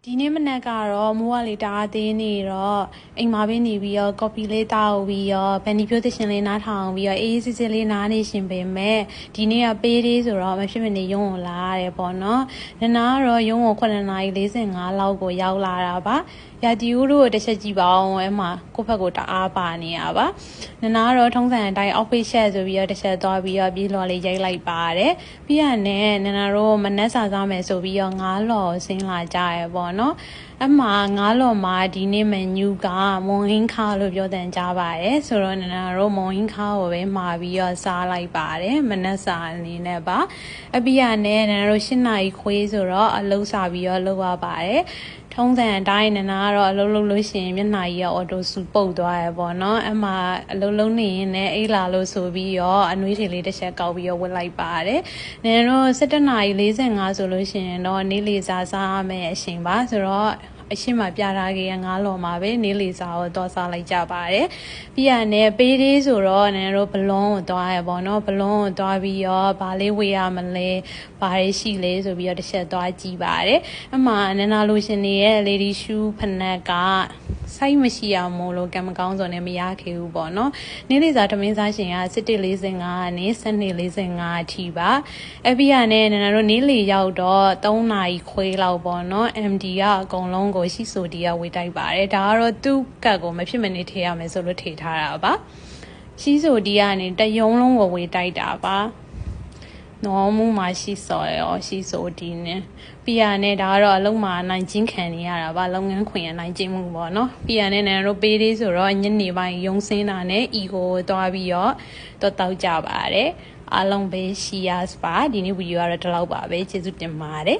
ဒီနေ့မနက်ကတော့မိုးကလေတအားသေးနေတော့အိမ်မှာပဲနေပြီးတော့ကော်ဖီလေးတောက်ပြီးတော့ဗန်ဒီဖြိုးသရှင်လေးနားထောင်ပြီးတော့အေးစစ်စစ်လေးနားနေရှင်ပေမဲ့ဒီနေ့ကပေးသေးဆိုတော့မဖြစ်မနေရုံကိုလာရတယ်ပေါ့နော်။နနာကတော့ရုံကို9:45လောက်ကိုရောက်လာတာပါ။ရာတီဦးတို့တစ်ချက်ကြည့်ပါအောင်အဲ့မှာကိုယ့်ဘက်ကိုတအားပါနေရပါ။နနာကတော့ထုံးစံအတိုင်း outfit ရှက်ဆိုပြီးတော့တစ်ချက်သွားပြီးတော့ပြေးလော်လေးရိုက်လိုက်ပါတယ်။ပြီးရနဲ့နနာတို့မနက်စာစားမယ်ဆိုပြီးတော့9လော်ဆင်းလာကြရပေါ့နော်။အမှ9လော်မှာဒီနေ့မန်နူးကမွန်ဟင်းခါလို့ပြောတဲ့ကြားပါတယ်ဆိုတော့နနာတို့မွန်ဟင်းခါကိုပဲမှာပြီးတော့စားလိုက်ပါတယ်မနက်စာအနေနဲ့ပါအပြီးရနဲ့နနာတို့7နာရီခွေးဆိုတော့အလုပ်စားပြီးတော့လုပ်ရပါတယ်ထုံးစံအတိုင်းနနာကတော့အလုပ်လုပ်လို့ရှိရင်မျက်နှာကြီးကအော်တိုဆူပုတ်သွားရပေါ့နော်အမှအလုပ်လုပ်နေရင်လည်းအိတ်လာလို့ဆိုပြီးတော့အနှွေးထည်လေးတစ်ချက်ကောက်ပြီးတော့ဝတ်လိုက်ပါတယ်နင်တို့7:45ဆိုလို့ရှိရင်တော့နေ့လေစာစားရမယ်အချိန်ပါဆိုတော့အရှိမပြထားခဲ့ရ9လော်မှာပဲနေလေစာကိုတော့စားလိုက်ကြပါတယ်ပြီးရနဲ့ပေးသေးဆိုတော့နင်တို့ဘလွန်းကိုသွားရပေါ့နော်ဘလွန်းကိုသွားပြီးတော့ဗာလေးဝေးရမလဲဘာတွေရှိလဲဆိုပြီးတော့တစ်ချက်သွားကြည့်ပါတယ်အမှနင်နာလိုရှင်တွေရဲ့ lady shoe ဖနက်ကစိုက်မရှိအောင်မို့လို့ကံမကောင်းစွာနဲ့မရခဲ့ဘူးပေါ့နော်နေလေစာသမင်းစားရှင်က17:45နဲ့12:45အထိပါအပြီးရနဲ့နင်နာတို့နေလေရောက်တော့3နာရီခွဲလောက်ပေါ့နော် MD ကအကုန်လုံးကိုရှိဆိုဒီကဝေးတိုက်ပါတယ်ဒါကတော့သူ့ကတ်ကိုမဖြစ်မနေထည့်ရမယ်ဆိုလို့ထည့်ထားတာပါရှိဆိုဒီကနေတယုံလုံးကိုဝေးတိုက်တာပါနော်မူမရှိစော်ရောရှိဆိုဒီနဲ့ပြရနဲ့ဒါကတော့အလုံးမှာနိုင်ချင်းခံနေရတာပါလုပ်ငန်းခွင်ရနိုင်ချင်းမှုပေါ့နော်ပြရနဲ့နန်တို့ပေးသေးဆိုတော့ညနေပိုင်းရုံစင်းတာနဲ့အီကိုသွားပြီးတော့တောက်ကြပါတယ်အားလုံးပဲရှီယာစပါဒီနေ့ဗီဒီယိုကတော့ဒီလောက်ပါပဲကျေးဇူးတင်ပါတယ်